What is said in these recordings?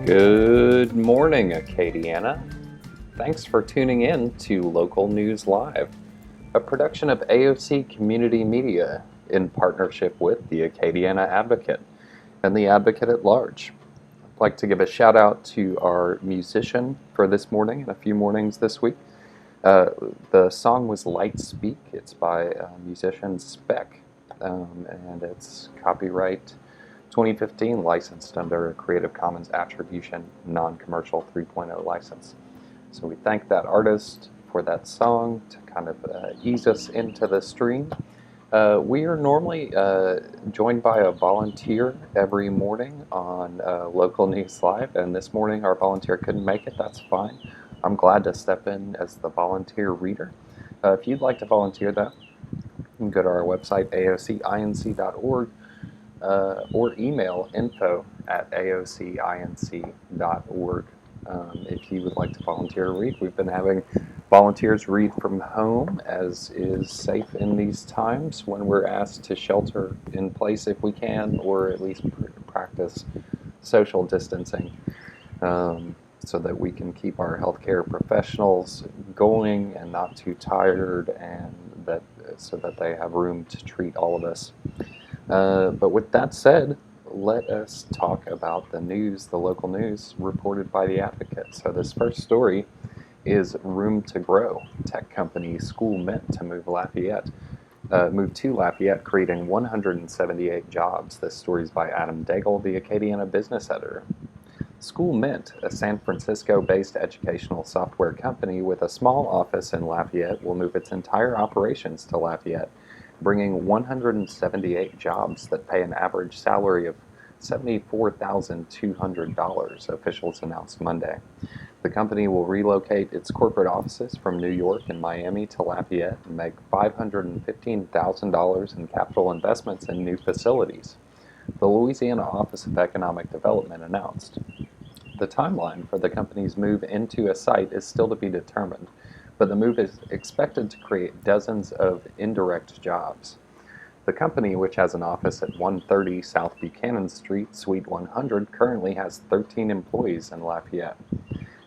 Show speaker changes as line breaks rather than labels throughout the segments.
Good morning, Acadiana. Thanks for tuning in to Local News Live, a production of AOC Community Media in partnership with the Acadiana Advocate and the Advocate at Large. I'd like to give a shout out to our musician for this morning and a few mornings this week. The song was Light Speak. It's by musician Spec, and it's copyright 2015, licensed under a Creative Commons Attribution Non-Commercial 3.0 license. So we thank that artist for that song to kind of ease us into the stream. We are normally joined by a volunteer every morning on Local News Live, and this morning our volunteer couldn't make it. That's fine. I'm glad to step in as the volunteer reader. If you'd like to volunteer, though, you can go to our website, aocinc.org, or email info@aocinc.org if you would like to volunteer to read. We've been having volunteers read from home, as is safe in these times when we're asked to shelter in place if we can, or at least practice social distancing, so that we can keep our healthcare professionals going and not too tired, and so that they have room to treat all of us. But with that said, let us talk about the news, the local news reported by the Advocate. So this first story is Room to Grow. Tech company School meant to move to Lafayette, creating 178 jobs. This story is by Adam Daigle, the Acadiana business editor. School Mint, a San Francisco-based educational software company with a small office in Lafayette, will move its entire operations to Lafayette, bringing 178 jobs that pay an average salary of $74,200, officials announced Monday. The company will relocate its corporate offices from New York and Miami to Lafayette and make $515,000 in capital investments in new facilities, the Louisiana Office of Economic Development announced. The timeline for the company's move into a site is still to be determined, but the move is expected to create dozens of indirect jobs. The company, which has an office at 130 South Buchanan Street, Suite 100, currently has 13 employees in Lafayette.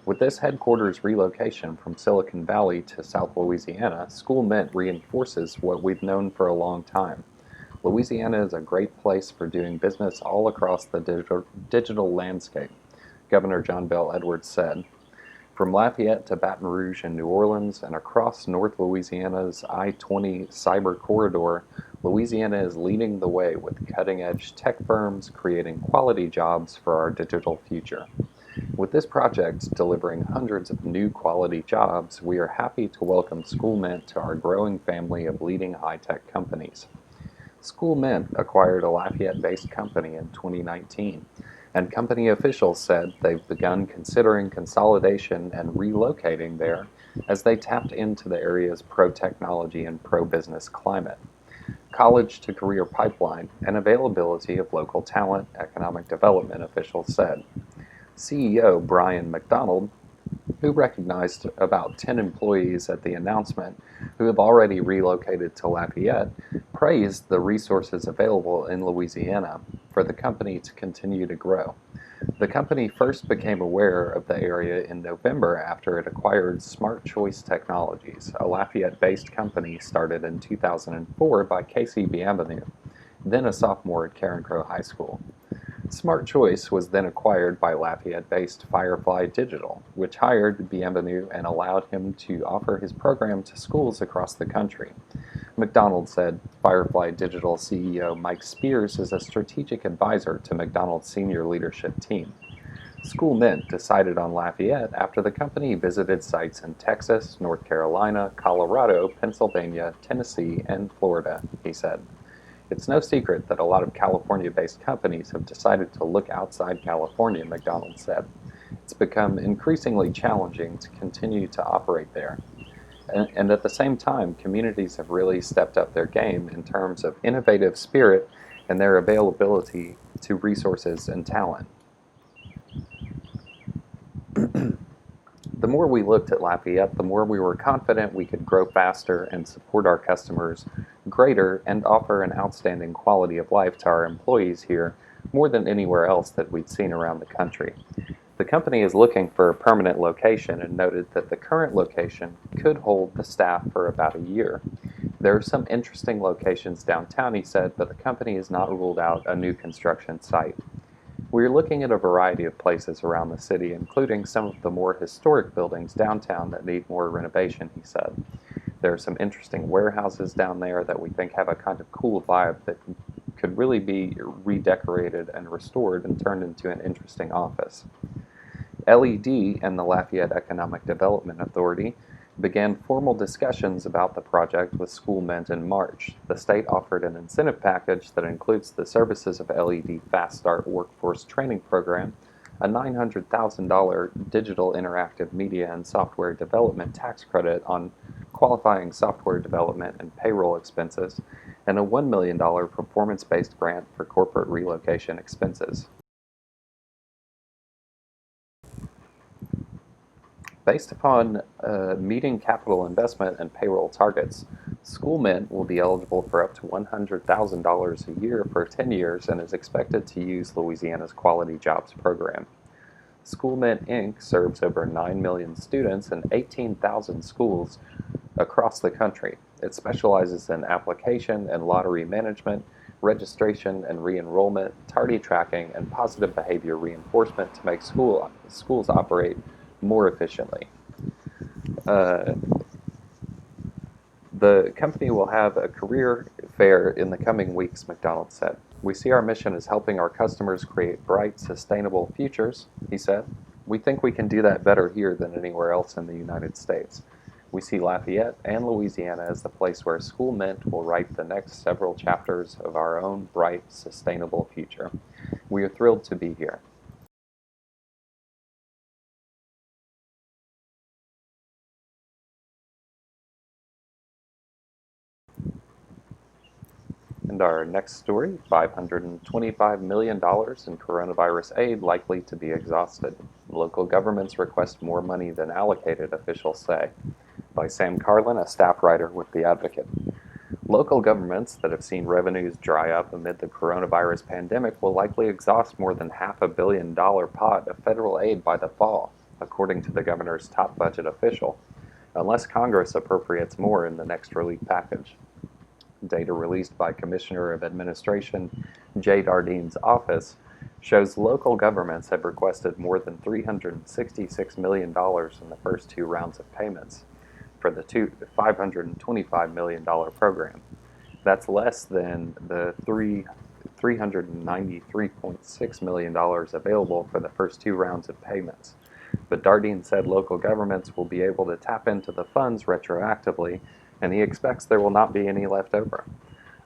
With this headquarters relocation from Silicon Valley to South Louisiana, School Mint reinforces what we've known for a long time. Louisiana is a great place for doing business all across the digital landscape, Governor John Bel Edwards said. From Lafayette to Baton Rouge and New Orleans and across North Louisiana's I-20 cyber corridor, Louisiana is leading the way with cutting-edge tech firms creating quality jobs for our digital future. With this project delivering hundreds of new quality jobs, we are happy to welcome School Mint to our growing family of leading high-tech companies. School Mint acquired a Lafayette-based company in 2019, and company officials said they've begun considering consolidation and relocating there as they tapped into the area's pro-technology and pro-business climate, college-to-career pipeline, and availability of local talent, economic development officials said. CEO Brian McDonald, who recognized about 10 employees at the announcement who have already relocated to Lafayette, praised the resources available in Louisiana for the company to continue to grow. The company first became aware of the area in November after it acquired Smart Choice Technologies, a Lafayette-based company started in 2004 by Casey Bienvenu, then a sophomore at Karen Crowe High School. Smart Choice was then acquired by Lafayette-based Firefly Digital, which hired Bienvenu and allowed him to offer his program to schools across the country. McDonald said Firefly Digital CEO Mike Spears is a strategic advisor to McDonald's senior leadership team. School Mint decided on Lafayette after the company visited sites in Texas, North Carolina, Colorado, Pennsylvania, Tennessee, and Florida, he said. It's no secret that a lot of California-based companies have decided to look outside California, McDonald said. It's become increasingly challenging to continue to operate there. And at the same time, communities have really stepped up their game in terms of innovative spirit and their availability to resources and talent. The more we looked at Lafayette, the more we were confident we could grow faster and support our customers greater and offer an outstanding quality of life to our employees here more than anywhere else that we'd seen around the country. The company is looking for a permanent location and noted that the current location could hold the staff for about a year. There are some interesting locations downtown, he said, but the company has not ruled out a new construction site. We are looking at a variety of places around the city, including some of the more historic buildings downtown that need more renovation, he said. There are some interesting warehouses down there that we think have a kind of cool vibe that could really be redecorated and restored and turned into an interesting office. LED and the Lafayette Economic Development Authority began formal discussions about the project with SchoolMint in March. The state offered an incentive package that includes the services of LED Fast Start Workforce Training Program, a $900,000 digital interactive media and software development tax credit on qualifying software development and payroll expenses, and a $1 million performance-based grant for corporate relocation expenses. Based upon meeting capital investment and payroll targets, SchoolMint will be eligible for up to $100,000 a year for 10 years and is expected to use Louisiana's Quality Jobs program. SchoolMint Inc. serves over 9 million students in 18,000 schools across the country. It specializes in application and lottery management, registration and re-enrollment, tardy tracking, and positive behavior reinforcement to make schools operate more efficiently. The company will have a career fair in the coming weeks, McDonald said. We see our mission as helping our customers create bright, sustainable futures, he said. We think we can do that better here than anywhere else in the United States. We see Lafayette and Louisiana as the place where SchoolMint will write the next several chapters of our own bright, sustainable future. We are thrilled to be here. And our next story, $525 million in coronavirus aid likely to be exhausted. Local governments request more money than allocated, officials say. By Sam Carlin, a staff writer with The Advocate. Local governments that have seen revenues dry up amid the coronavirus pandemic will likely exhaust more than $500 million pot of federal aid by the fall, according to the governor's top budget official, unless Congress appropriates more in the next relief package. Data released by Commissioner of Administration Jay Dardene's office shows local governments have requested more than $366 million in the first two rounds of payments for the $525 million program. That's less than the $393.6 million available for the first two rounds of payments. But Dardene said local governments will be able to tap into the funds retroactively, and he expects there will not be any left over.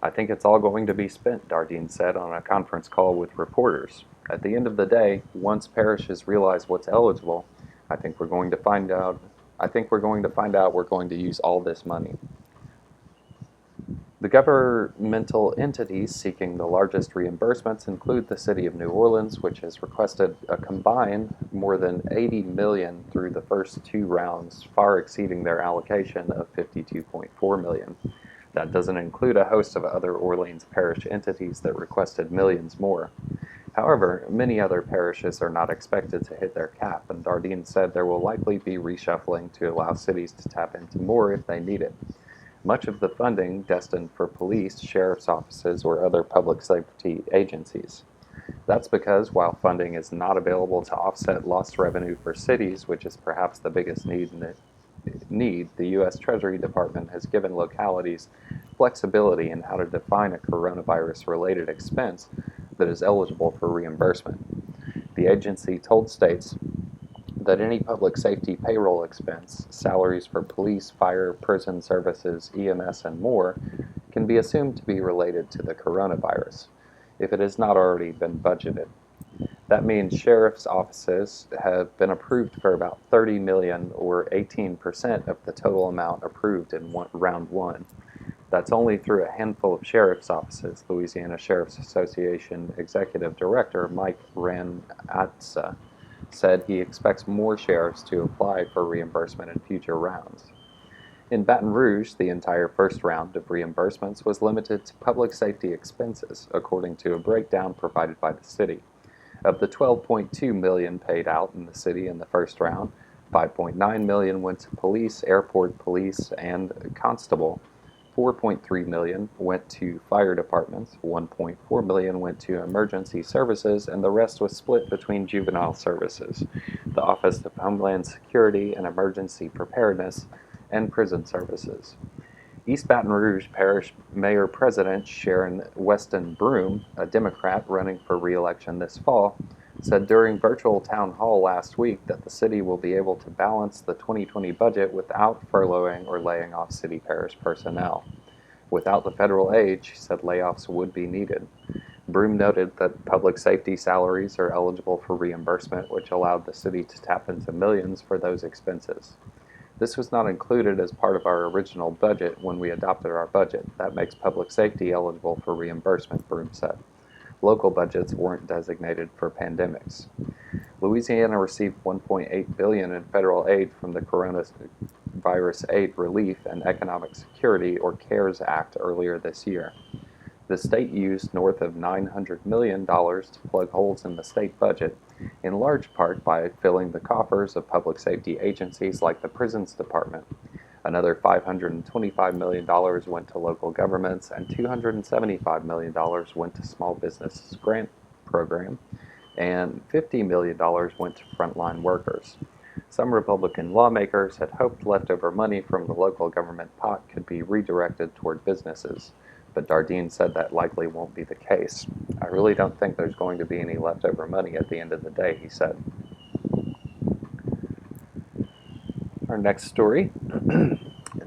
I think it's all going to be spent, Dardene said on a conference call with reporters. At the end of the day, once parishes realize what's eligible, I think we're going to find out we're going to use all this money. The governmental entities seeking the largest reimbursements include the City of New Orleans, which has requested a combined more than $80 million through the first two rounds, far exceeding their allocation of $52.4 million. That doesn't include a host of other Orleans Parish entities that requested millions more. However, many other parishes are not expected to hit their cap, and Dardene said there will likely be reshuffling to allow cities to tap into more if they need it. Much of the funding destined for police, sheriff's offices, or other public safety agencies. That's because while funding is not available to offset lost revenue for cities, which is perhaps the biggest need, the U.S. Treasury Department has given localities flexibility in how to define a coronavirus-related expense that is eligible for reimbursement. The agency told states that any public safety payroll expense, salaries for police, fire, prison services, EMS, and more, can be assumed to be related to the coronavirus, if it has not already been budgeted. That means sheriff's offices have been approved for about $30 million, or 18% of the total amount approved in round one. That's only through a handful of sheriff's offices, Louisiana Sheriff's Association Executive Director Mike Ranatza said he expects more sheriffs to apply for reimbursement in future rounds. In Baton Rouge, the entire first round of reimbursements was limited to public safety expenses, according to a breakdown provided by the city. Of the $12.2 million paid out in the city in the first round, $5.9 million went to police, airport police, and constable. $4.3 million went to fire departments, $1.4 million went to emergency services, and the rest was split between juvenile services, the Office of Homeland Security and Emergency Preparedness, and prison services. East Baton Rouge Parish Mayor-President Sharon Weston Broome, a Democrat running for re-election this fall, said during virtual town hall last week that the city will be able to balance the 2020 budget without furloughing or laying off city parish personnel. Without the federal aid, she said layoffs would be needed. Broome noted that public safety salaries are eligible for reimbursement, which allowed the city to tap into millions for those expenses. This was not included as part of our original budget when we adopted our budget. That makes public safety eligible for reimbursement, Broome said. Local budgets weren't designated for pandemics. Louisiana received $1.8 billion in federal aid from the Coronavirus Aid Relief and Economic Security, or CARES Act, earlier this year. The state used north of $900 million to plug holes in the state budget, in large part by filling the coffers of public safety agencies like the Prisons Department. Another $525 million went to local governments, and $275 million went to Small Business Grant Program, and $50 million went to frontline workers. Some Republican lawmakers had hoped leftover money from the local government pot could be redirected toward businesses, but Dardenne said that likely won't be the case. "I really don't think there's going to be any leftover money at the end of the day," he said. Our next story.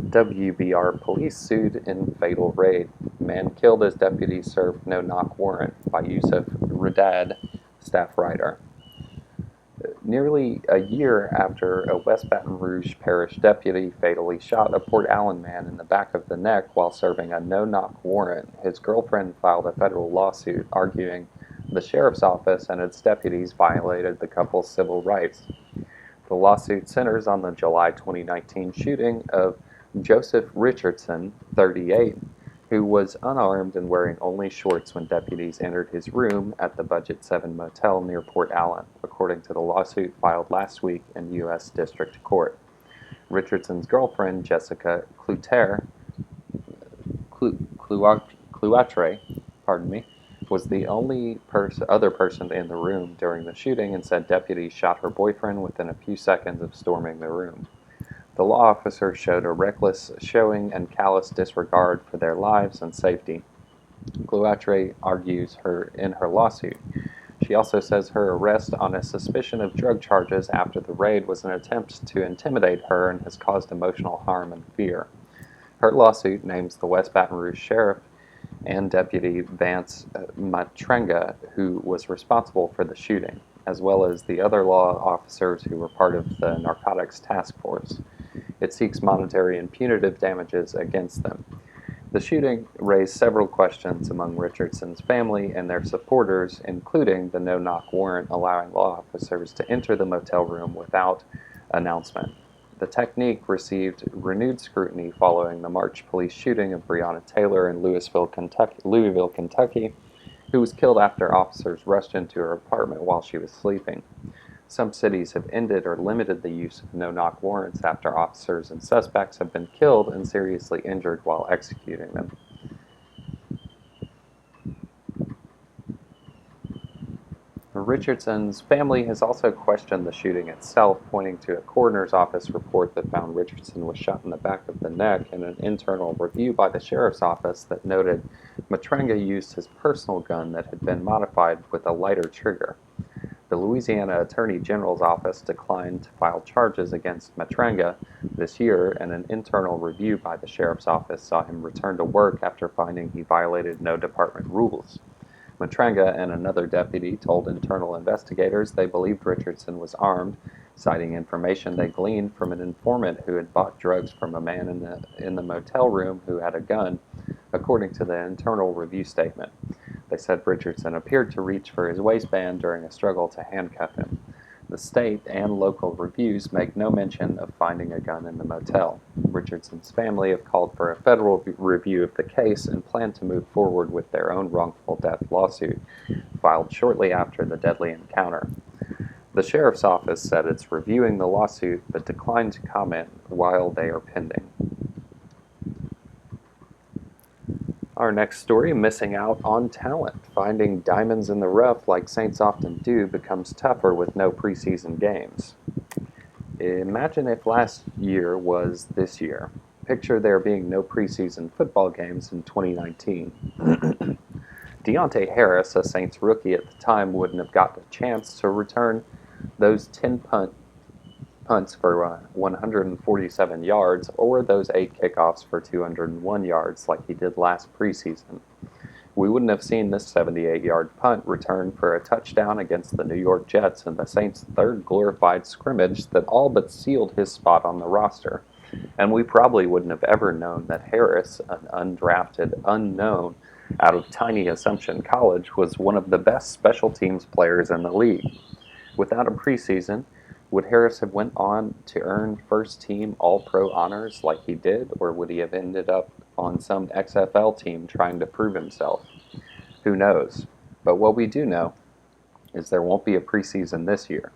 WBR police sued in fatal raid. Man killed as deputies served no-knock warrant, by Yusuf Radad, staff writer. Nearly a year after a West Baton Rouge Parish deputy fatally shot a Port Allen man in the back of the neck while serving a no-knock warrant, his girlfriend filed a federal lawsuit arguing the sheriff's office and its deputies violated the couple's civil rights. The lawsuit centers on the July 2019 shooting of Joseph Richardson, 38, who was unarmed and wearing only shorts when deputies entered his room at the Budget 7 motel near Port Allen, according to the lawsuit filed last week in U.S. District Court. Richardson's girlfriend, Jessica Cloutier, was the only other person in the room during the shooting and said deputies shot her boyfriend within a few seconds of storming the room. The law officer showed a reckless showing and callous disregard for their lives and safety, Cloutier argues in her lawsuit. She also says her arrest on a suspicion of drug charges after the raid was an attempt to intimidate her and has caused emotional harm and fear. Her lawsuit names the West Baton Rouge sheriff and Deputy Vance Matrenga, who was responsible for the shooting, as well as the other law officers who were part of the narcotics task force. It seeks monetary and punitive damages against them. The shooting raised several questions among Richardson's family and their supporters, including the no-knock warrant allowing law officers to enter the motel room without announcement. The technique received renewed scrutiny following the March police shooting of Breonna Taylor in Louisville, Kentucky, who was killed after officers rushed into her apartment while she was sleeping. Some cities have ended or limited the use of no-knock warrants after officers and suspects have been killed and seriously injured while executing them. Richardson's family has also questioned the shooting itself, pointing to a coroner's office report that found Richardson was shot in the back of the neck and an internal review by the sheriff's office that noted Matrenga used his personal gun that had been modified with a lighter trigger. The Louisiana Attorney General's office declined to file charges against Matrenga this year, and an internal review by the sheriff's office saw him return to work after finding he violated no department rules. Matrenga and another deputy told internal investigators they believed Richardson was armed, citing information they gleaned from an informant who had bought drugs from a man in the motel room who had a gun, according to the internal review statement. They said Richardson appeared to reach for his waistband during a struggle to handcuff him. The state and local reviews make no mention of finding a gun in the motel. Richardson's family have called for a federal review of the case and plan to move forward with their own wrongful death lawsuit, filed shortly after the deadly encounter. The sheriff's office said it's reviewing the lawsuit but declined to comment while they are pending. Our next story, missing out on talent. Finding diamonds in the rough like Saints often do becomes tougher with no preseason games. Imagine if last year was this year. Picture there being no preseason football games in 2019. Deontay Harris, a Saints rookie at the time, wouldn't have gotten a chance to return those 10 punts for 147 yards, or those 8 kickoffs for 201 yards like he did last preseason. We wouldn't have seen this 78-yard punt return for a touchdown against the New York Jets in the Saints' third glorified scrimmage that all but sealed his spot on the roster. And we probably wouldn't have ever known that Harris, an undrafted unknown out of tiny Assumption College, was one of the best special teams players in the league. Without a preseason, would Harris have went on to earn first-team All-Pro honors like he did, or would he have ended up on some XFL team trying to prove himself? Who knows? But what we do know is there won't be a preseason this year.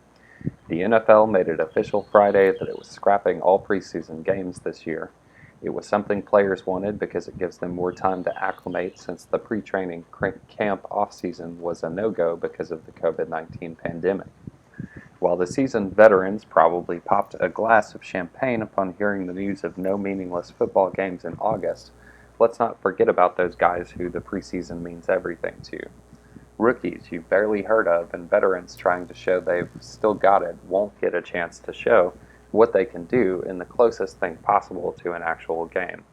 The NFL made it official Friday that it was scrapping all preseason games this year. It was something players wanted because it gives them more time to acclimate since the pre-training camp off-season was a no-go because of the COVID-19 pandemic. While the seasoned veterans probably popped a glass of champagne upon hearing the news of no meaningless football games in August, let's not forget about those guys who the preseason means everything to. Rookies you've barely heard of and veterans trying to show they've still got it won't get a chance to show what they can do in the closest thing possible to an actual game.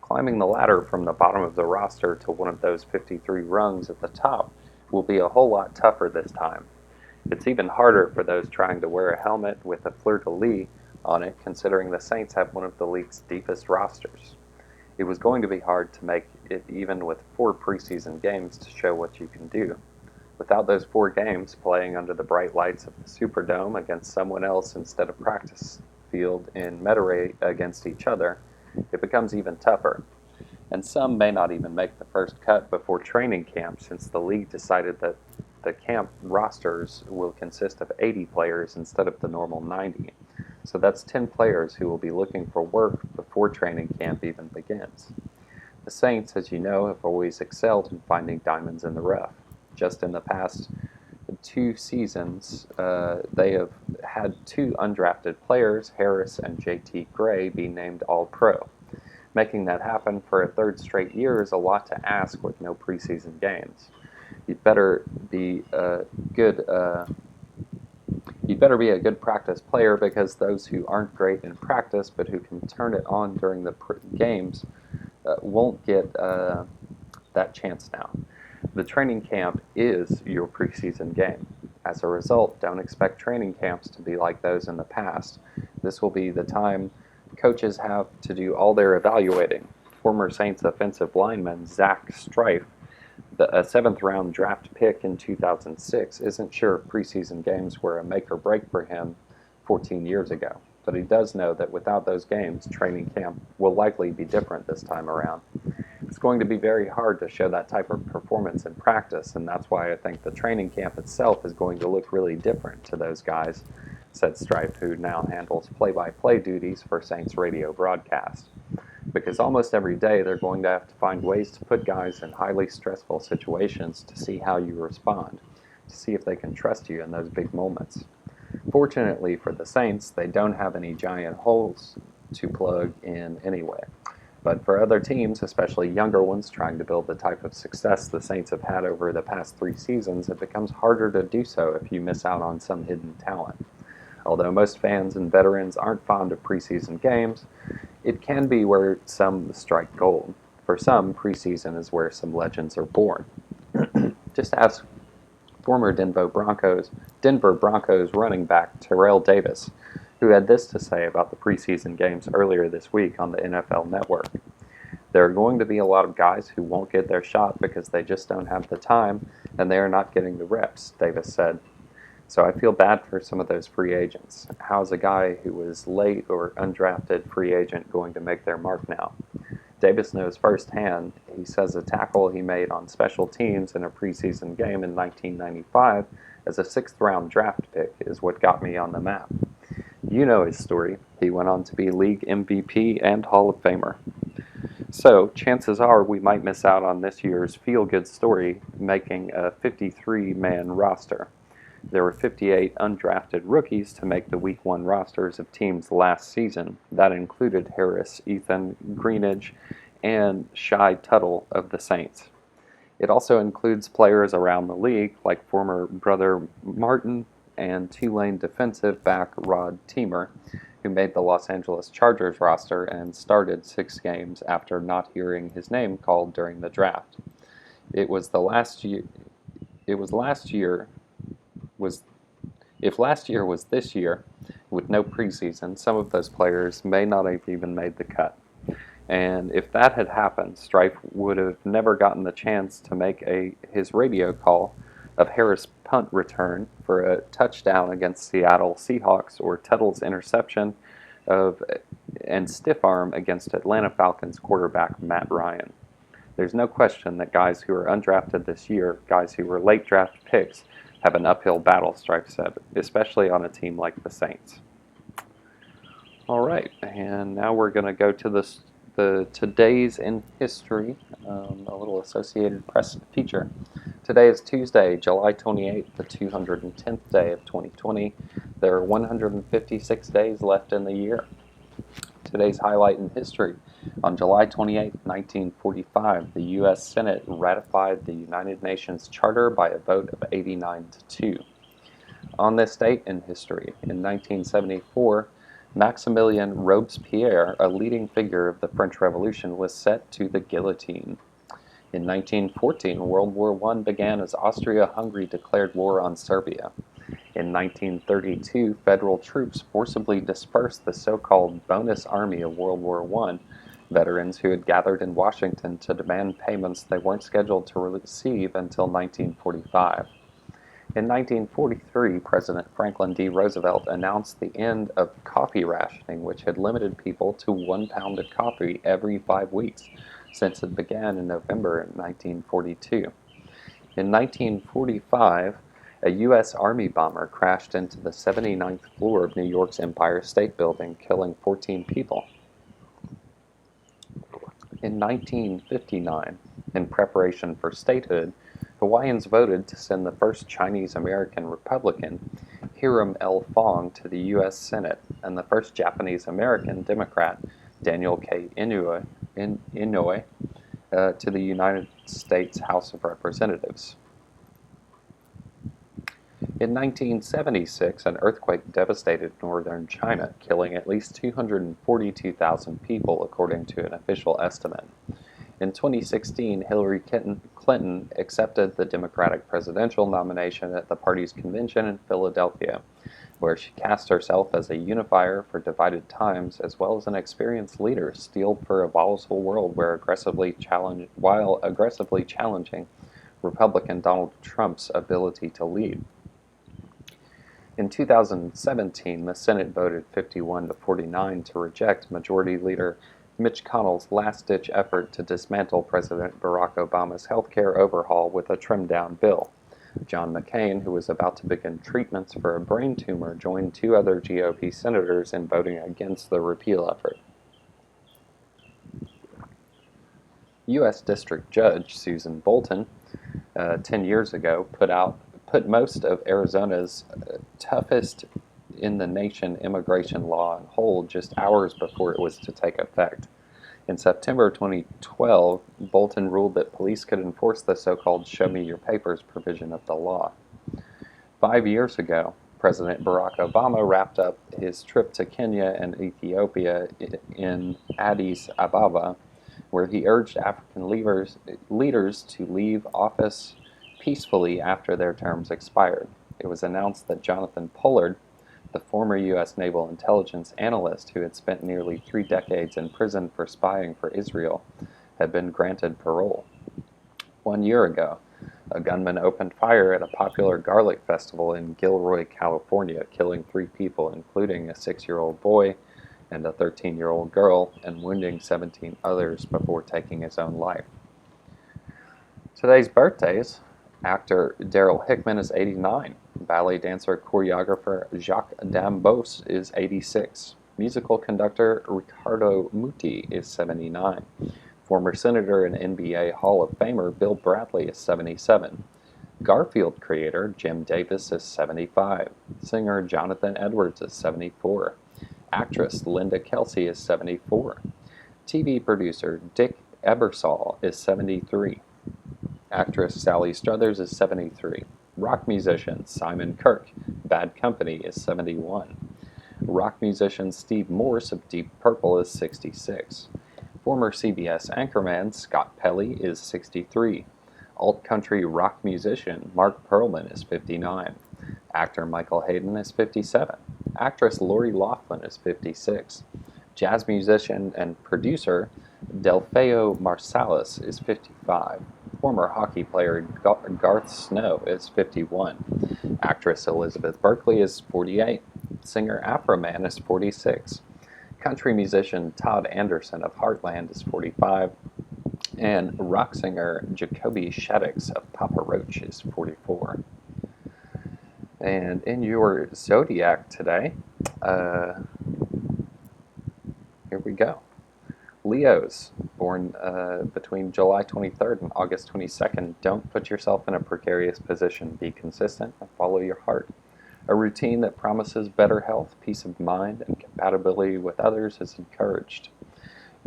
Climbing the ladder from the bottom of the roster to one of those 53 rungs at the top will be a whole lot tougher this time. It's even harder for those trying to wear a helmet with a fleur-de-lis on it, considering the Saints have one of the league's deepest rosters. It was going to be hard to make it even with 4 preseason games to show what you can do. Without those 4 games, playing under the bright lights of the Superdome against someone else instead of practice field in Metairie against each other, it becomes even tougher. And some may not even make the first cut before training camp, since the league decided that the camp rosters will consist of 80 players instead of the normal 90. So that's 10 players who will be looking for work before training camp even begins. The Saints, as you know, have always excelled in finding diamonds in the rough. Just in the past 2 seasons, they have had 2 undrafted players, Harris and JT Gray, be named All-Pro. Making that happen for a 3rd straight year is a lot to ask with no preseason games. You'd better be a good practice player, because those who aren't great in practice but who can turn it on during the games won't get that chance now. The training camp is your preseason game. As a result, don't expect training camps to be like those in the past. This will be the time coaches have to do all their evaluating. Former Saints offensive lineman Zach Strife, a 7th-round draft pick in 2006, isn't sure if preseason games were a make or break for him 14 years ago. But he does know that without those games, training camp will likely be different this time around. It's going to be very hard to show that type of performance in practice, and that's why I think the training camp itself is going to look really different to those guys, said Strife, who now handles play-by-play duties for Saints radio broadcast. Because almost every day they're going to have to find ways to put guys in highly stressful situations to see how you respond, to see if they can trust you in those big moments. Fortunately for the Saints, they don't have any giant holes to plug in anyway. But for other teams, especially younger ones trying to build the type of success the Saints have had over the past 3 seasons, it becomes harder to do so if you miss out on some hidden talent. Although most fans and veterans aren't fond of preseason games, it can be where some strike gold. For some, preseason is where some legends are born. Just ask former Denver Broncos running back Terrell Davis, who had this to say about the preseason games earlier this week on the NFL Network. There are going to be a lot of guys who won't get their shot because they just don't have the time and they are not getting the reps, Davis said. So I feel bad for some of those free agents. How's a guy who was late or undrafted free agent going to make their mark now? Davis knows firsthand. He says a tackle he made on special teams in a preseason game in 1995 as a sixth-round draft pick is what got me on the map. You know his story. He went on to be league MVP and Hall of Famer. So, chances are we might miss out on this year's feel-good story making a 53-man roster. There were 58 undrafted rookies to make the Week 1 rosters of teams last season. That included Harris, Ethan, Greenidge, and Shai Tuttle of the Saints. It also includes players around the league like former brother Martin and Tulane defensive back Rod Teamer, who made the Los Angeles Chargers roster and started 6 games after not hearing his name called during the draft. If last year was this year, with no preseason, some of those players may not have even made the cut. And if that had happened, Strife would have never gotten the chance to make his radio call of Harris' punt return for a touchdown against Seattle Seahawks, or Tuttle's interception and stiff arm against Atlanta Falcons quarterback Matt Ryan. There's no question that guys who are undrafted this year, guys who were late draft picks, have an uphill battle, Strife said, especially on a team like the Saints. All right, and now we're going to go to the Today's in History, a little Associated Press feature. Today is Tuesday, July 28th, the 210th day of 2020. There are 156 days left in the year. Today's highlight in history. On July 28, 1945, the U.S. Senate ratified the United Nations Charter by a vote of 89-2. On this date in history, in 1974, Maximilien Robespierre, a leading figure of the French Revolution, was set to the guillotine. In 1914, World War I began as Austria-Hungary declared war on Serbia. In 1932, federal troops forcibly dispersed the so-called bonus army of World War I, veterans who had gathered in Washington to demand payments they weren't scheduled to receive until 1945. In 1943, President Franklin D. Roosevelt announced the end of coffee rationing, which had limited people to 1 pound of coffee every 5 weeks since it began in November 1942. In 1945, a U.S. Army bomber crashed into the 79th floor of New York's Empire State Building, killing 14 people. In 1959, in preparation for statehood, Hawaiians voted to send the first Chinese-American Republican, Hiram L. Fong, to the U.S. Senate, and the first Japanese-American Democrat, Daniel K. Inouye, to the United States House of Representatives. In 1976, an earthquake devastated northern China, killing at least 242,000 people, according to an official estimate. In 2016, Hillary Clinton accepted the Democratic presidential nomination at the party's convention in Philadelphia, where she cast herself as a unifier for divided times, as well as an experienced leader steeled for a volatile world while aggressively challenging Republican Donald Trump's ability to lead. In 2017, the Senate voted 51-49 to reject Majority Leader Mitch McConnell's last-ditch effort to dismantle President Barack Obama's health care overhaul with a trimmed-down bill. John McCain, who was about to begin treatments for a brain tumor, joined 2 other GOP senators in voting against the repeal effort. U.S. District Judge Susan Bolton, 10 years ago, put most of Arizona's toughest in the nation immigration law on hold just hours before it was to take effect. In September 2012, Bolton ruled that police could enforce the so-called "show me your papers" provision of the law. 5 years ago, President Barack Obama wrapped up his trip to Kenya and Ethiopia in Addis Ababa, where he urged African leaders to leave office peacefully after their terms expired. It was announced that Jonathan Pollard, the former U.S. naval intelligence analyst who had spent nearly 3 decades in prison for spying for Israel, had been granted parole. 1 year ago, A gunman opened fire at a popular garlic festival in Gilroy, California, killing 3 people, including a 6-year-old boy and a 13-year-old girl, and wounding 17 others before taking his own life. Today's birthdays: actor Daryl Hickman is 89. Ballet dancer choreographer Jacques Dambos is 86. Musical conductor Ricardo Muti is 79. Former Senator and NBA Hall of Famer Bill Bradley is 77. Garfield creator Jim Davis is 75. Singer Jonathan Edwards is 74. Actress Linda Kelsey is 74. TV producer Dick Ebersol is 73. Actress Sally Struthers is 73. Rock musician Simon Kirke, Bad Company, is 71. Rock musician Steve Morse of Deep Purple is 66. Former CBS anchorman Scott Pelley is 63. Alt-country rock musician Mark Perlman is 59. Actor Michael Hayden is 57. Actress Lori Loughlin is 56. Jazz musician and producer Delfeo Marsalis is 55. Former hockey player Garth Snow is 51. Actress Elizabeth Berkley is 48. Singer Afroman is 46. Country musician Todd Anderson of Heartland is 45. And rock singer Jacoby Shaddix of Papa Roach is 44. And in your zodiac today, here we go. Leos, born between July 23rd and August 22nd, don't put yourself in a precarious position. Be consistent and follow your heart. A routine that promises better health, peace of mind, and compatibility with others is encouraged.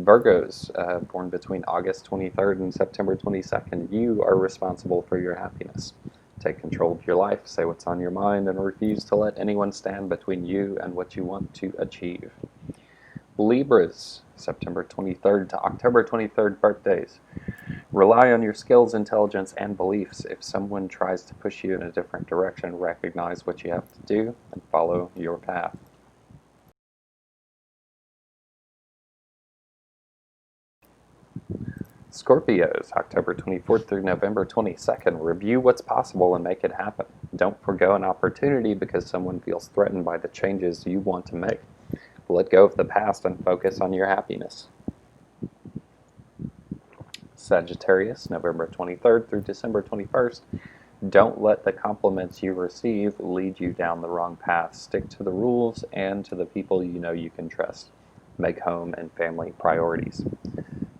Virgos, born between August 23rd and September 22nd, you are responsible for your happiness. Take control of your life, say what's on your mind, and refuse to let anyone stand between you and what you want to achieve. Libras, September 23rd to October 23rd birthdays. Rely on your skills, intelligence, and beliefs. If someone tries to push you in a different direction, recognize what you have to do and follow your path. Scorpios, October 24th through November 22nd. Review what's possible and make it happen. Don't forgo an opportunity because someone feels threatened by the changes you want to make. Let go of the past and focus on your happiness. Sagittarius, November 23rd through December 21st. Don't let the compliments you receive lead you down the wrong path. Stick to the rules and to the people you know you can trust. Make home and family priorities.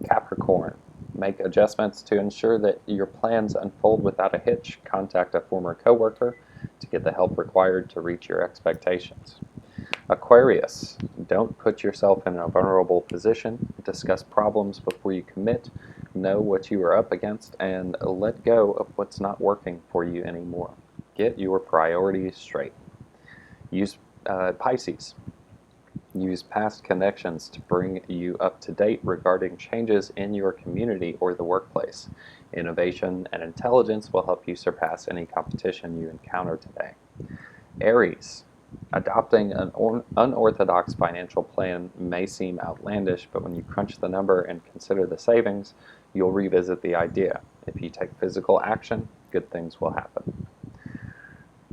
Capricorn, make adjustments to ensure that your plans unfold without a hitch. Contact a former coworker to get the help required to reach your expectations. Aquarius, don't put yourself in a vulnerable position. Discuss problems before you commit. Know what you are up against and let go of what's not working for you anymore. Get your priorities straight. Pisces, use past connections to bring you up to date regarding changes in your community or the workplace. Innovation and intelligence will help you surpass any competition you encounter today. Aries, adopting an unorthodox financial plan may seem outlandish, but when you crunch the number and consider the savings, you'll revisit the idea. If you take physical action, good things will happen.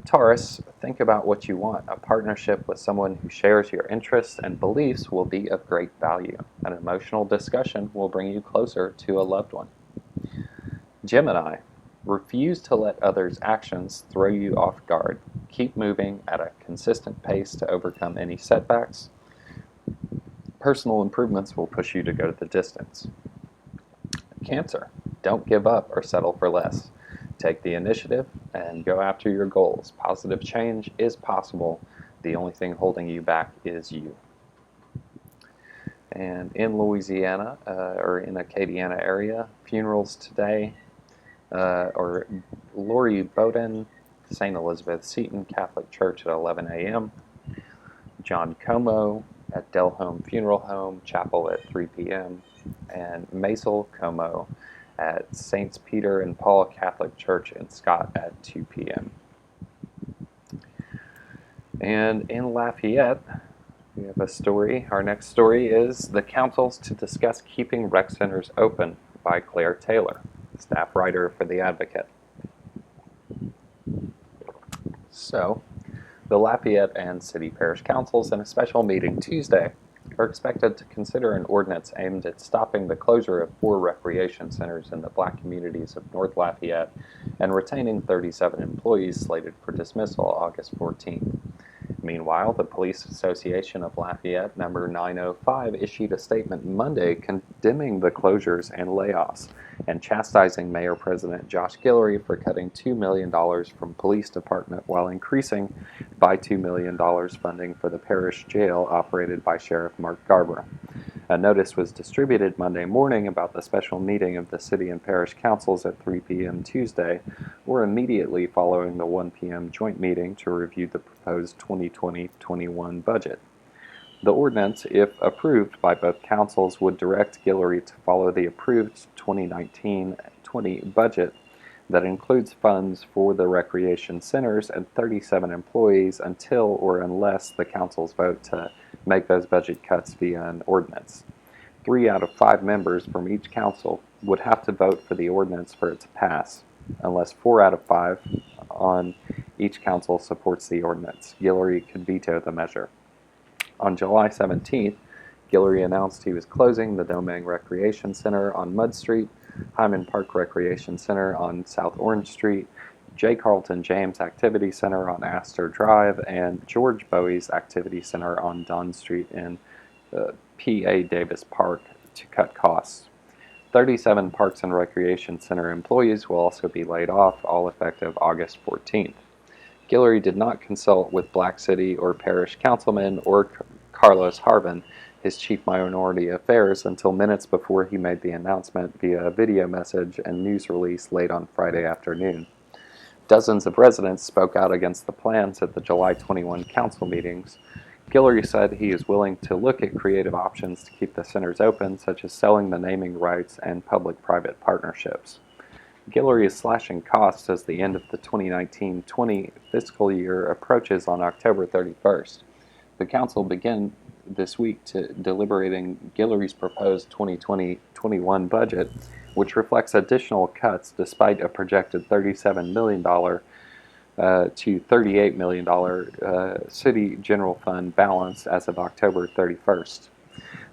Taurus, think about what you want. A partnership with someone who shares your interests and beliefs will be of great value. An emotional discussion will bring you closer to a loved one. Gemini, refuse to let others' actions throw you off guard. Keep moving at a consistent pace to overcome any setbacks. Personal improvements will push you to go the distance. Cancer, don't give up or settle for less. Take the initiative and go after your goals. Positive change is possible. The only thing holding you back is you. And in Louisiana, or in the Acadiana area, funerals today are Lori Bowden, St. Elizabeth Seton Catholic Church at 11 a.m., John Como at Delhome Funeral Home Chapel at 3 p.m., and Maisel Como at Saints Peter and Paul Catholic Church in Scott at 2 p.m. And in Lafayette, we have a story. Our next story is The Councils to Discuss Keeping Rec Centers Open by Claire Taylor, staff writer for The Advocate. So, the Lafayette and City Parish Councils in a special meeting Tuesday are expected to consider an ordinance aimed at stopping the closure of 4 recreation centers in the black communities of North Lafayette and retaining 37 employees slated for dismissal August 14th. Meanwhile, the Police Association of Lafayette, number 905, issued a statement Monday condemning the closures and layoffs and chastising Mayor President Josh Guillory for cutting $2 million from police department while increasing by $2 million funding for the Parish jail operated by Sheriff Mark Garber. A notice was distributed Monday morning about the special meeting of the City and Parish Councils at 3 p.m. Tuesday, or immediately following the 1 p.m. joint meeting to review the proposed 2020-21 budget. The ordinance, if approved by both councils, would direct Guillory to follow the approved 2019-20 budget that includes funds for the recreation centers and 37 employees until or unless the councils vote to make those budget cuts via an ordinance. 3 out of 5 members from each council would have to vote for the ordinance for it to pass, unless 4 out of 5 on each council supports the ordinance. Guillory could veto the measure. On July 17th, Guillory announced he was closing the Domingue Recreation Center on Mud Street, Hyman Park Recreation Center on South Orange Street, J. Carlton James Activity Center on Astor Drive, and George Bowie's Activity Center on Don Street in P.A. Davis Park to cut costs. 37 Parks and Recreation Center employees will also be laid off, all effective August 14th. Guillory did not consult with Black City or Parish Councilman or Carlos Harvin, his chief minority affairs, until minutes before he made the announcement via a video message and news release late on Friday afternoon. Dozens of residents spoke out against the plans at the July 21 council meetings. Guillory said he is willing to look at creative options to keep the centers open, such as selling the naming rights and public-private partnerships. Guillory is slashing costs as the end of the 2019-20 fiscal year approaches on October 31st. The council began this week deliberating Guillory's proposed 2020-21 budget, which reflects additional cuts despite a projected $37 million to $38 million city general fund balance as of October 31st.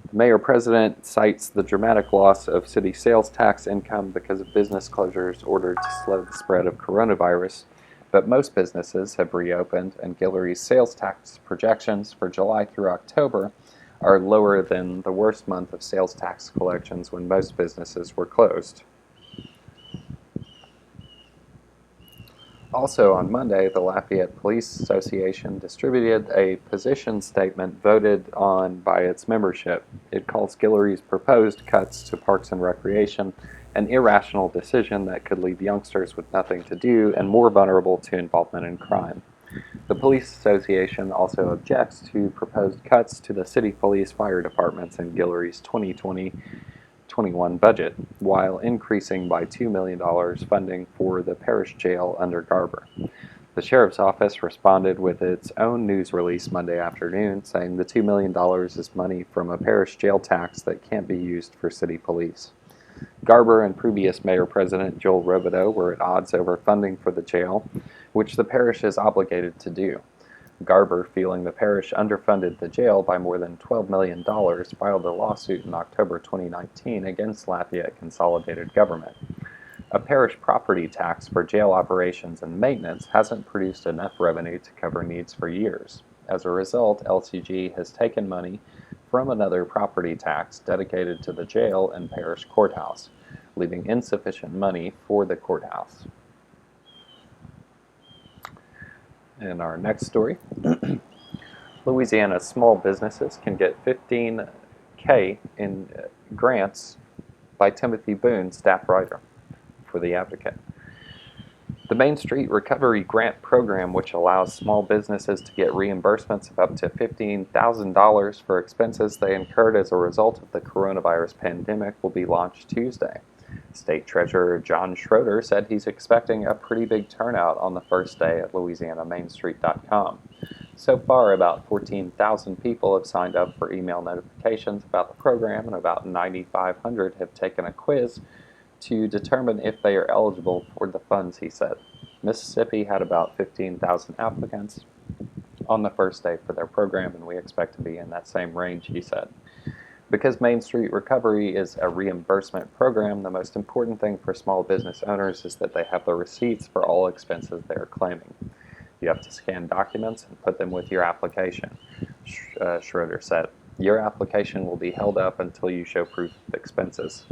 The mayor-president cites the dramatic loss of city sales tax income because of business closures ordered to slow the spread of coronavirus, but most businesses have reopened, and Guillory's sales tax projections for July through October are lower than the worst month of sales tax collections when most businesses were closed. Also on Monday, the Lafayette Police Association distributed a position statement voted on by its membership. It calls Guillory's proposed cuts to Parks and Recreation an irrational decision that could leave youngsters with nothing to do and more vulnerable to involvement in crime. The Police Association also objects to proposed cuts to the city police fire departments in Guillory's 2020-21 budget, while increasing by $2 million funding for the Parish jail under Garber. The Sheriff's Office responded with its own news release Monday afternoon, saying the $2 million is money from a Parish jail tax that can't be used for city police. Garber and previous Mayor-President Joel Robideau were at odds over funding for the jail, which the parish is obligated to do. Garber, feeling the parish underfunded the jail by more than $12 million, filed a lawsuit in October 2019 against Lafayette Consolidated Government. A parish property tax for jail operations and maintenance hasn't produced enough revenue to cover needs for years. As a result, LCG has taken money from another property tax dedicated to the jail and parish courthouse, leaving insufficient money for the courthouse. In our next story, Louisiana's small businesses can get $15K in grants by Timothy Boone, staff writer for The Advocate. The Main Street Recovery Grant Program, which allows small businesses to get reimbursements of up to $15,000 for expenses they incurred as a result of the coronavirus pandemic, will be launched Tuesday. State Treasurer John Schroeder said he's expecting a pretty big turnout on the first day at LouisianaMainStreet.com. So far, about 14,000 people have signed up for email notifications about the program, and about 9,500 have taken a quiz to determine if they are eligible for the funds, he said. Mississippi had about 15,000 applicants on the first day for their program, and we expect to be in that same range, he said. Because Main Street Recovery is a reimbursement program, the most important thing for small business owners is that they have the receipts for all expenses they are claiming. You have to scan documents and put them with your application, Schroeder said. Your application will be held up until you show proof of expenses.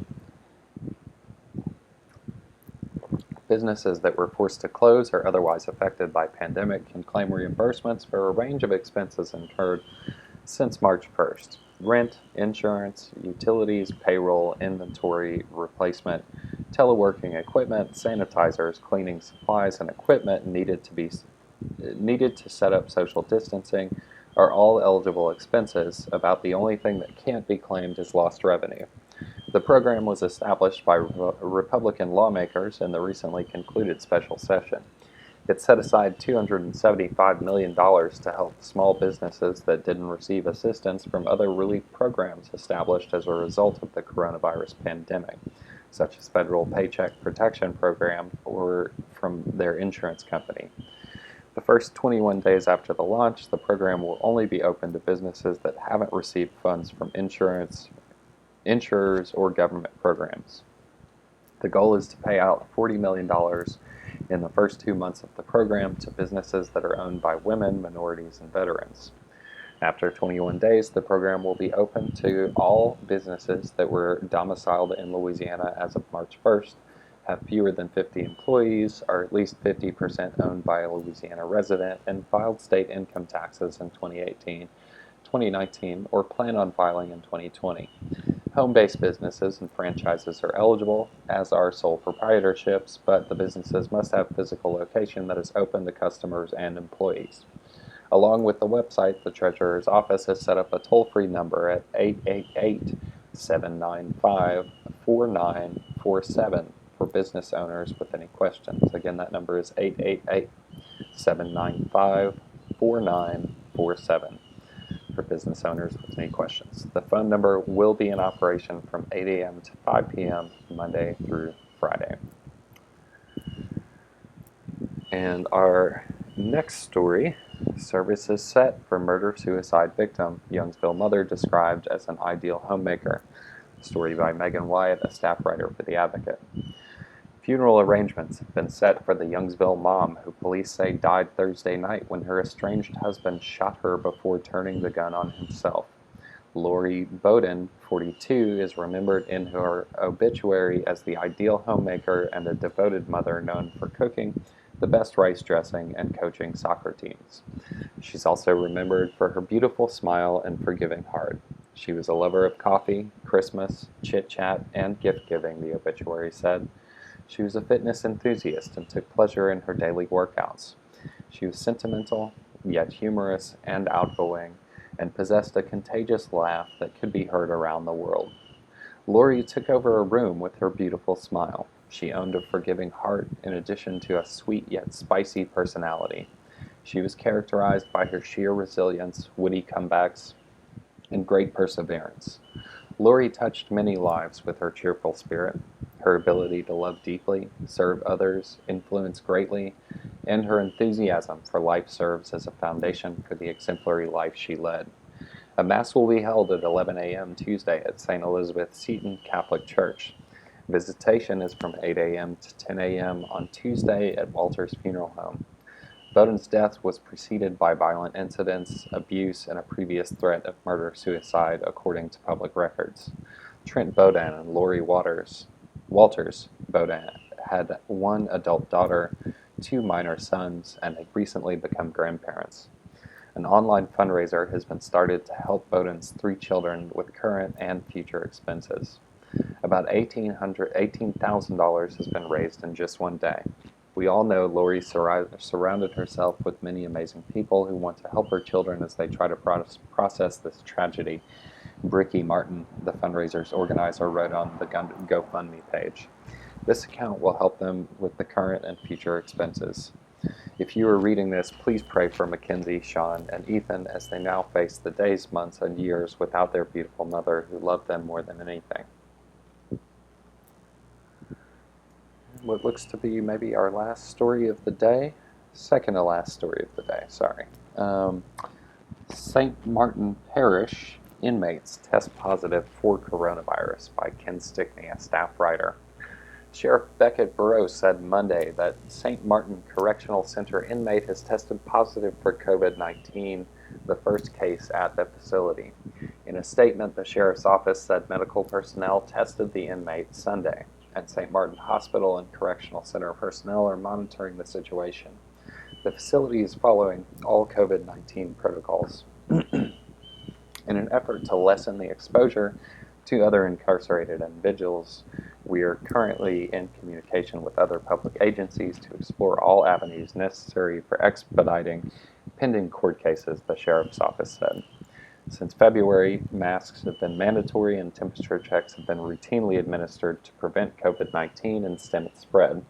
Businesses that were forced to close or otherwise affected by pandemic can claim reimbursements for a range of expenses incurred since March 1st. Rent, insurance, utilities, payroll, inventory replacement, teleworking equipment, sanitizers, cleaning supplies, and equipment needed to set up social distancing are all eligible expenses. About the only thing that can't be claimed is lost revenue. The program was established by Republican lawmakers in the recently concluded special session. It set aside $275 million to help small businesses that didn't receive assistance from other relief programs established as a result of the coronavirus pandemic, such as Federal Paycheck Protection Program or from their insurance company. The first 21 days after the launch, the program will only be open to businesses that haven't received funds from insurers, or government programs. The goal is to pay out $40 million in the first 2 months of the program to businesses that are owned by women, minorities, and veterans. After 21 days, the program will be open to all businesses that were domiciled in Louisiana as of March 1st, have fewer than 50 employees, are at least 50% owned by a Louisiana resident, and filed state income taxes in 2018, 2019, or plan on filing in 2020. Home-based businesses and franchises are eligible, as are sole proprietorships, but the businesses must have physical location that is open to customers and employees. Along with the website, the Treasurer's Office has set up a toll-free number at 888-795-4947 for business owners with any questions. Again, that number is 888-795-4947. For business owners with any questions. The phone number will be in operation from 8 a.m. to 5 p.m. Monday through Friday. And our next story, services set for murder-suicide victim, Youngsville mother described as an ideal homemaker. Story by Megan Wyatt, a staff writer for The Advocate. Funeral arrangements have been set for the Youngsville mom, who police say died Thursday night when her estranged husband shot her before turning the gun on himself. Lori Bowden, 42, is remembered in her obituary as the ideal homemaker and a devoted mother known for cooking the best rice dressing and coaching soccer teams. She's also remembered for her beautiful smile and forgiving heart. She was a lover of coffee, Christmas, chit-chat, and gift-giving, the obituary said. She was a fitness enthusiast and took pleasure in her daily workouts. She was sentimental, yet humorous and outgoing, and possessed a contagious laugh that could be heard around the world. Lori took over a room with her beautiful smile. She owned a forgiving heart in addition to a sweet yet spicy personality. She was characterized by her sheer resilience, witty comebacks, and great perseverance. Lori touched many lives with her cheerful spirit. Her ability to love deeply, serve others, influence greatly, and her enthusiasm for life serves as a foundation for the exemplary life she led. A Mass will be held at 11 a.m. Tuesday at St. Elizabeth Seton Catholic Church. Visitation is from 8 a.m. to 10 a.m. on Tuesday at Walter's Funeral Home. Bowden's death was preceded by violent incidents, abuse, and a previous threat of murder-suicide, according to public records. Trent Bowden and Lori Walters Bowden had one adult daughter, 2 minor sons, and have recently become grandparents. An online fundraiser has been started to help Bowden's 3 children with current and future expenses. About $18,000 has been raised in just one day. We all know Lori surrounded herself with many amazing people who want to help her children as they try to process this tragedy. Bricky Martin, the fundraiser's organizer, wrote on the GoFundMe page. This account will help them with the current and future expenses. If you are reading this, please pray for Mackenzie, Sean, and Ethan as they now face the days, months, and years without their beautiful mother who loved them more than anything. what looks to be maybe our last story of the day. Second to last story of the day, sorry. St. Martin Parish inmates test positive for coronavirus by Ken Stickney, a staff writer. Sheriff Beckett Burrows said Monday that St. Martin Correctional Center inmate has tested positive for COVID-19, the first case at the facility. In a statement, the sheriff's office said medical personnel tested the inmate Sunday, and St. Martin Hospital and Correctional Center personnel are monitoring the situation. The facility is following all COVID-19 protocols. In an effort to lessen the exposure to other incarcerated individuals, we are currently in communication with other public agencies to explore all avenues necessary for expediting pending court cases, the sheriff's office said. Since February, masks have been mandatory and temperature checks have been routinely administered to prevent COVID-19 and stem its spread.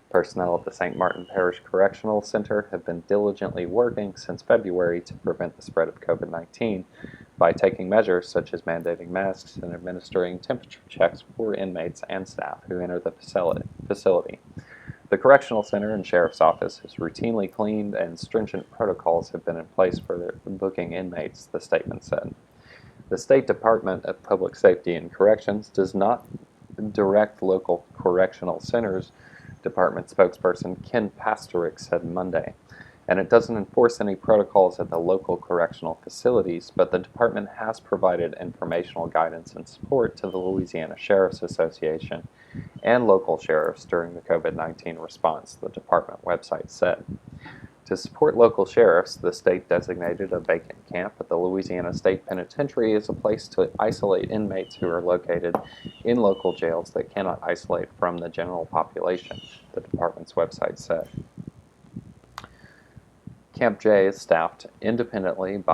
Personnel at the St. Martin Parish Correctional Center have been diligently working since February to prevent the spread of COVID-19 by taking measures such as mandating masks and administering temperature checks for inmates and staff who enter the facility. The Correctional Center and Sheriff's Office is routinely cleaned and stringent protocols have been in place for booking inmates, the statement said. The State Department of Public Safety and Corrections does not direct local correctional centers, Department spokesperson Ken Pastorick said Monday, and it doesn't enforce any protocols at the local correctional facilities, but the department has provided informational guidance and support to the Louisiana Sheriff's Association and local sheriffs during the COVID-19 response, the department website said. To support local sheriffs, the state designated a vacant camp at the Louisiana State Penitentiary as a place to isolate inmates who are located in local jails that cannot isolate from the general population, the department's website said. Camp J is staffed independently of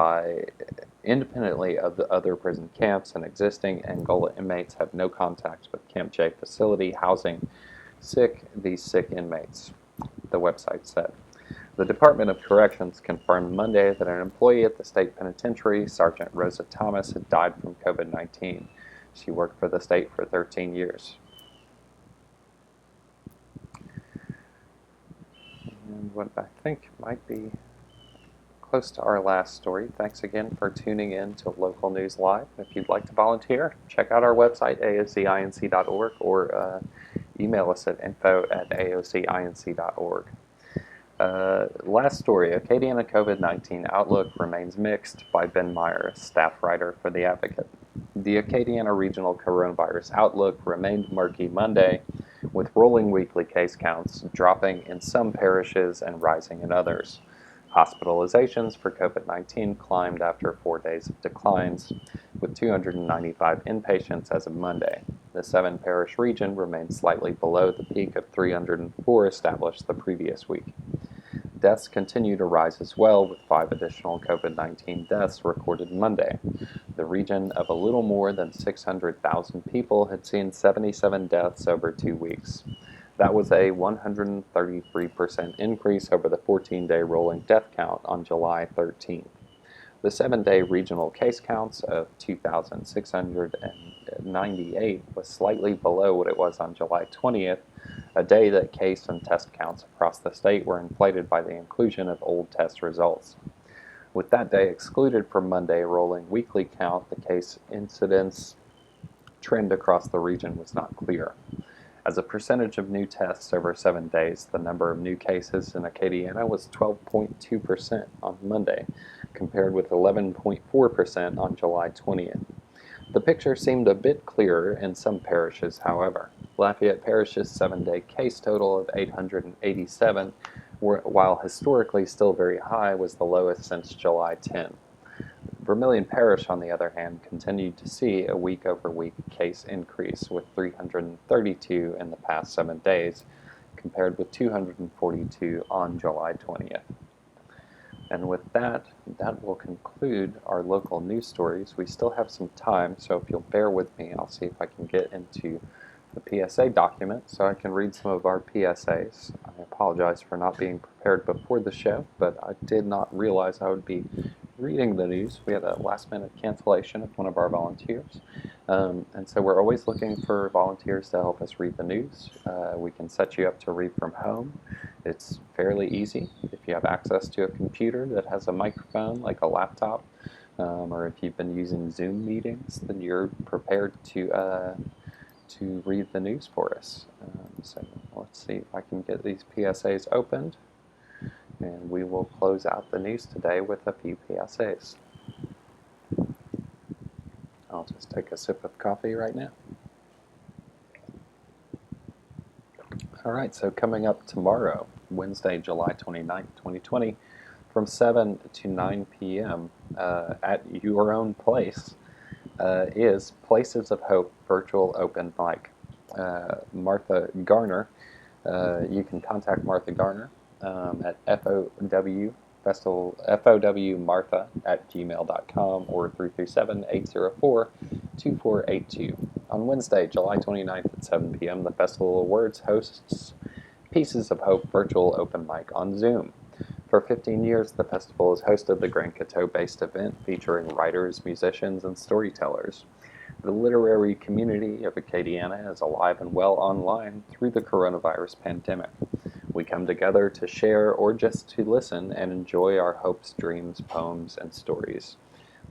the other prison camps, and existing Angola inmates have no contact with Camp J facility housing these sick inmates, the website said. The Department of Corrections confirmed Monday that an employee at the state penitentiary, Sergeant Rosa Thomas, had died from COVID-19. She worked for the state for 13 years. And what I think might be close to our last story. Thanks again for tuning in to Local News Live. If you'd like to volunteer, check out our website, aocinc.org, or email us at info@aocinc.org. Last story, Acadiana COVID-19 outlook remains mixed by Ben Meyer, staff writer for The Advocate. The Acadiana Regional Coronavirus Outlook remained murky Monday, with rolling weekly case counts dropping in some parishes and rising in others. Hospitalizations for COVID-19 climbed after 4 days of declines, with 295 inpatients as of Monday. The 7-parish region remained slightly below the peak of 304 established the previous week. Deaths continue to rise as well, with 5 additional COVID-19 deaths recorded Monday. The region of a little more than 600,000 people had seen 77 deaths over 2 weeks. That was a 133% increase over the 14-day rolling death count on July 13th. The 7-day regional case counts of 2,698 was slightly below what it was on July 20th, a day that case and test counts across the state were inflated by the inclusion of old test results. With that day excluded from Monday rolling weekly count, the case incidence trend across the region was not clear. As a percentage of new tests over 7 days, the number of new cases in Acadiana was 12.2% on Monday, compared with 11.4% on July 20th. The picture seemed a bit clearer in some parishes, however. Lafayette Parish's 7-day case total of 887, while historically still very high, was the lowest since July 10. Vermilion Parish, on the other hand, continued to see a week-over-week case increase, with 332 in the past 7 days, compared with 242 on July 20th. And with that will conclude our local news stories. We still have some time, so if you'll bear with me, I'll see if I can get into the PSA document so I can read some of our PSAs. I apologize for not being prepared before the show, but I did not realize I would be reading the news. We had a last-minute cancellation of one of our volunteers, And so we're always looking for volunteers to help us read the news. We can set you up to read from home. It's fairly easy. If you have access to a computer that has a microphone, like a laptop, or if you've been using Zoom meetings, then you're prepared to read the news for us. So let's see if I can get these PSAs opened, and we will close out the news today with a few PSAs. I'll just take a sip of coffee right now. All right, so coming up tomorrow, Wednesday, July 29th, 2020, from 7 to 9 p.m. At your own place is Places of Hope Virtual Open Mic. Martha Garner, you can contact Martha Garner at fowmartha@gmail.com or 337-804-2482. On Wednesday, July 29th at 7 p.m., the Festival of Words hosts Pieces of Hope Virtual Open Mic on Zoom. For 15 years, the festival has hosted the Grand Coteau-based event featuring writers, musicians, and storytellers. The literary community of Acadiana is alive and well online through the coronavirus pandemic. We come together to share or just to listen and enjoy our hopes, dreams, poems, and stories.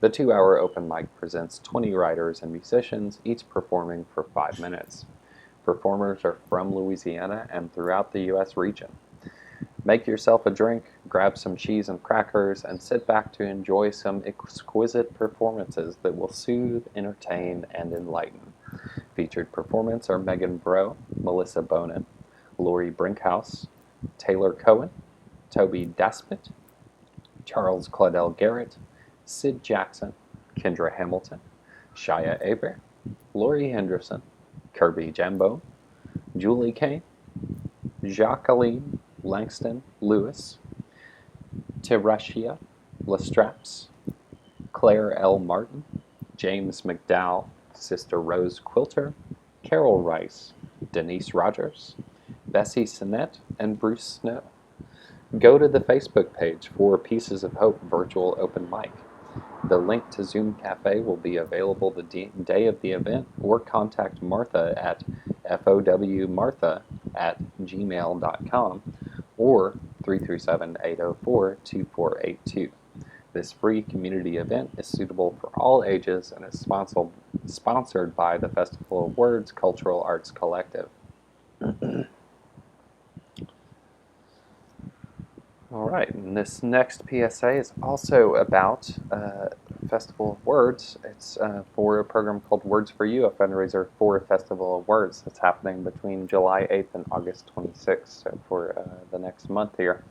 The 2-hour open mic presents 20 writers and musicians, each performing for 5 minutes. Performers are from Louisiana and throughout the U.S. region. Make yourself a drink, grab some cheese and crackers, and sit back to enjoy some exquisite performances that will soothe, entertain, and enlighten. Featured performers are Megan Bro, Melissa Bonin, Lori Brinkhouse, Taylor Cohen, Toby Daspit, Charles Claudel Garrett, Sid Jackson, Kendra Hamilton, Shia Aber, Lori Henderson, Kirby Jambo, Julie Kane, Jacqueline Langston Lewis, Tereshia Lestraps, Claire L. Martin, James McDowell, Sister Rose Quilter, Carol Rice, Denise Rogers, Bessie Sinnett, and Bruce Snow. Go to the Facebook page for Pieces of Hope Virtual Open Mic. The link to Zoom Cafe will be available the day of the event, or contact Martha at fowmartha@gmail.com or 337-804-2482. This free community event is suitable for all ages and is sponsored by the Festival of Words Cultural Arts Collective. All right, and this next PSA is also about Festival of Words. It's for a program called Words for You, a fundraiser for Festival of Words that's happening between July 8th and August 26th, so for the next month here.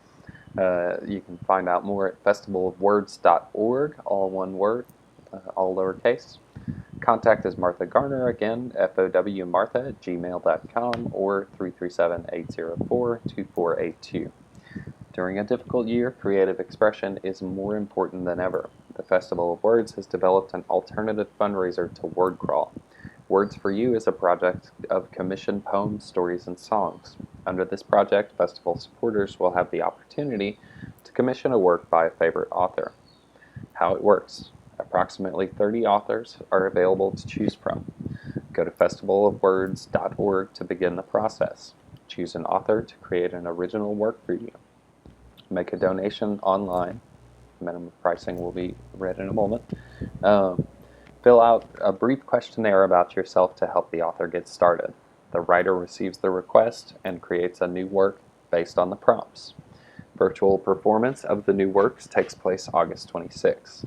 You can find out more at festivalofwords.org, all one word, all lowercase. Contact is Martha Garner, again, fowmartha@gmail.com or 337-804-2482. During a difficult year, creative expression is more important than ever. The Festival of Words has developed an alternative fundraiser to WordCrawl. Words for You is a project of commissioned poems, stories, and songs. Under this project, festival supporters will have the opportunity to commission a work by a favorite author. How it works. Approximately 30 authors are available to choose from. Go to festivalofwords.org to begin the process. Choose an author to create an original work for you. Make a donation online. Minimum pricing will be read in a moment. Fill out a brief questionnaire about yourself to help the author get started. The writer receives the request and creates a new work based on the prompts. Virtual performance of the new works takes place August 26th.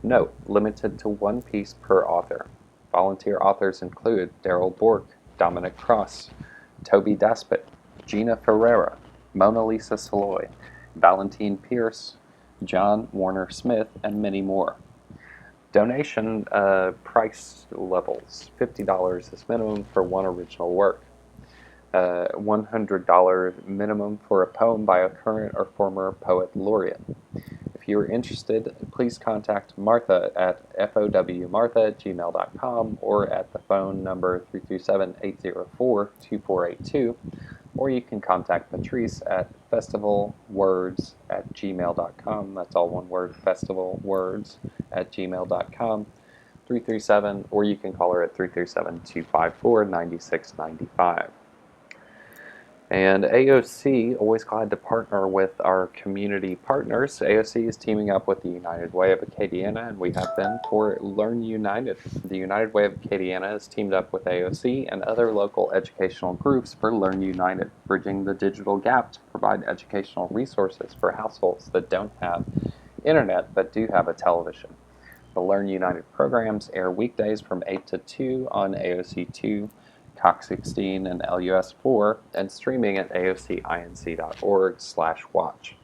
Note, limited to one piece per author. Volunteer authors include Daryl Bork, Dominic Cross, Toby Daspit, Gina Ferreira, Mona Lisa Saloy, Valentine Pierce, John Warner Smith, and many more. Donation price levels. $50 is minimum for one original work. $100 minimum for a poem by a current or former poet laureate. If you are interested, please contact Martha at fowmartha@gmail.com or at the phone number 337-804-2482, or you can contact Patrice at festivalwords@gmail.com. That's all one word, festivalwords@gmail.com. 337, or you can call her at 337-254-9695. And AOC, always glad to partner with our community partners. AOC is teaming up with the United Way of Acadiana, and we have been for Learn United. The United Way of Acadiana has teamed up with AOC and other local educational groups for Learn United, bridging the digital gap to provide educational resources for households that don't have internet but do have a television. The Learn United programs air weekdays from 8 to 2 on AOC 2, Cox 16, and LUS 4, and streaming at aocinc.org/watch.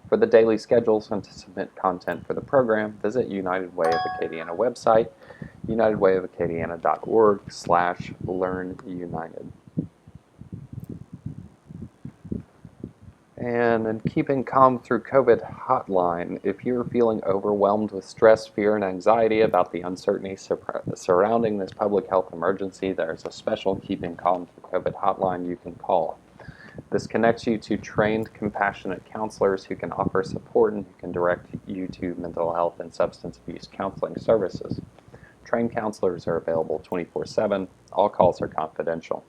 For the daily schedules and to submit content for the program, visit United Way of Acadiana website, unitedwayofacadiana.org/learnunited. And keeping calm through COVID hotline, if you're feeling overwhelmed with stress, fear, and anxiety about the uncertainty surrounding this public health emergency, there's a special Keeping Calm Through COVID hotline you can call. This connects you to trained, compassionate counselors who can offer support and who can direct you to mental health and substance abuse counseling services. Trained counselors are available 24/7. All calls are confidential.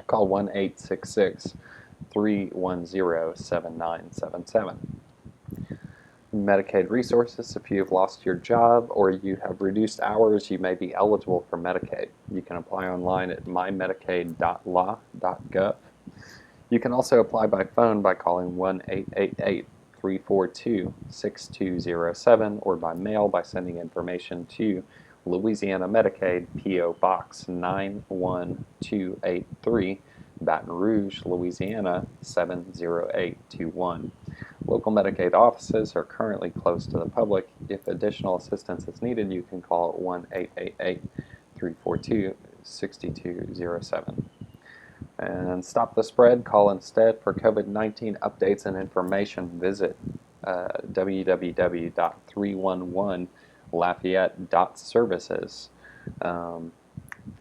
Call 1-866-310-7977. Medicaid resources. If you have lost your job or you have reduced hours, you may be eligible for Medicaid. You can apply online at mymedicaid.law.gov. You can also apply by phone by calling 1-888-342-6207 or by mail by sending information to Louisiana Medicaid, P.O. Box 91283, Baton Rouge, Louisiana 70821. Local Medicaid offices are currently closed to the public. If additional assistance is needed, you can call 1-888-342-6207. And stop the spread, call instead. For COVID-19 updates and information, visit www.311lafayette.services.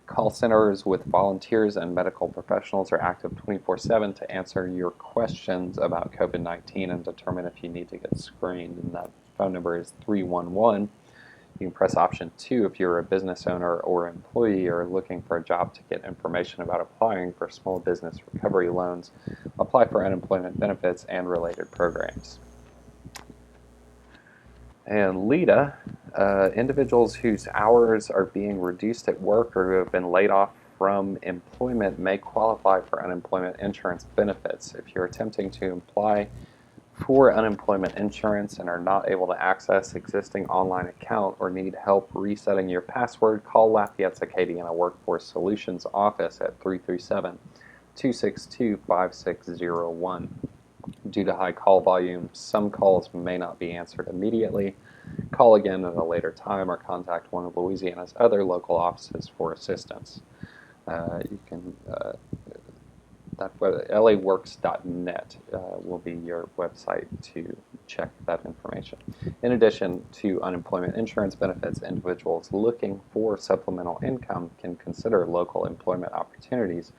Call centers with volunteers and medical professionals are active 24/7 to answer your questions about COVID-19 and determine if you need to get screened. And that phone number is 311. You can press option 2 if you're a business owner or employee or looking for a job to get information about applying for small business recovery loans, apply for unemployment benefits, and related programs. And LEDA, individuals whose hours are being reduced at work or who have been laid off from employment may qualify for unemployment insurance benefits. If you're attempting to apply for unemployment insurance and are not able to access existing online account or need help resetting your password, call Lafayette's Acadiana Workforce Solutions office at 337-262-5601. Due to high call volume, some calls may not be answered immediately. Call again at a later time or contact one of Louisiana's other local offices for assistance. You can laworks.net will be your website to check that information. In addition to unemployment insurance benefits, individuals looking for supplemental income can consider local employment opportunities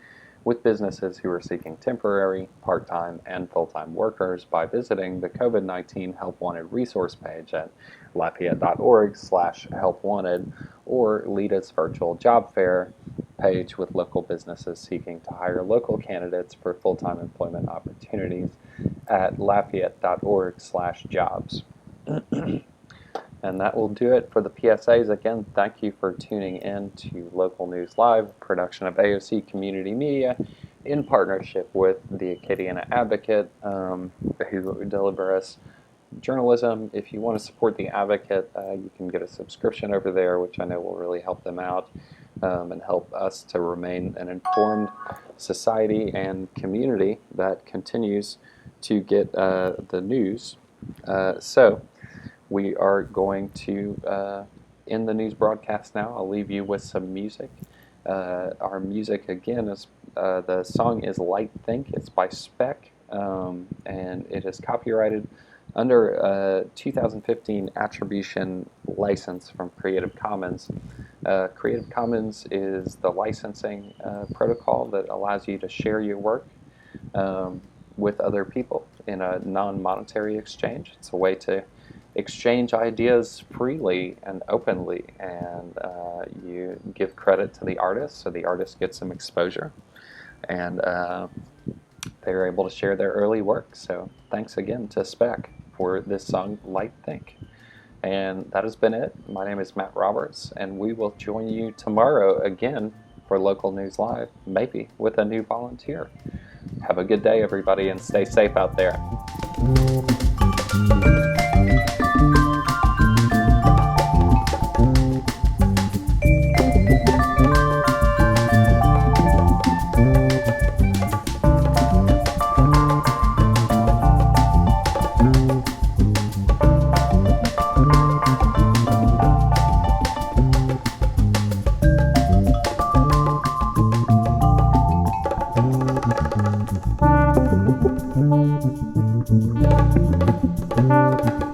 with businesses who are seeking temporary, part-time, and full-time workers by visiting the COVID-19 Help Wanted resource page at lafayette.org/helpwanted or LEDA's virtual job fair page with local businesses seeking to hire local candidates for full-time employment opportunities at lafayette.org/jobs. And that will do it for the PSAs. Again, thank you for tuning in to Local News Live, a production of AOC Community Media in partnership with the Acadiana Advocate, who deliver us journalism. If you want to support the Advocate, you can get a subscription over there, which I know will really help them out and help us to remain an informed society and community that continues to get the news. So we are going to end the news broadcast now. I'll leave you with some music. Our music, again, is the song is Light Think. It's by Speck, and it is copyrighted under a 2015 attribution license from Creative Commons. Creative Commons is the licensing protocol that allows you to share your work with other people in a non-monetary exchange. It's a way to exchange ideas freely and openly, and you give credit to the artist, so the artist gets some exposure, and they were able to share their early work. So thanks again to Spec for this song, Light Think. And that has been it. My name is Matt Roberts, and we will join you tomorrow again for Local News Live, maybe with a new volunteer. Have a good day, everybody, and stay safe out there. Thank you.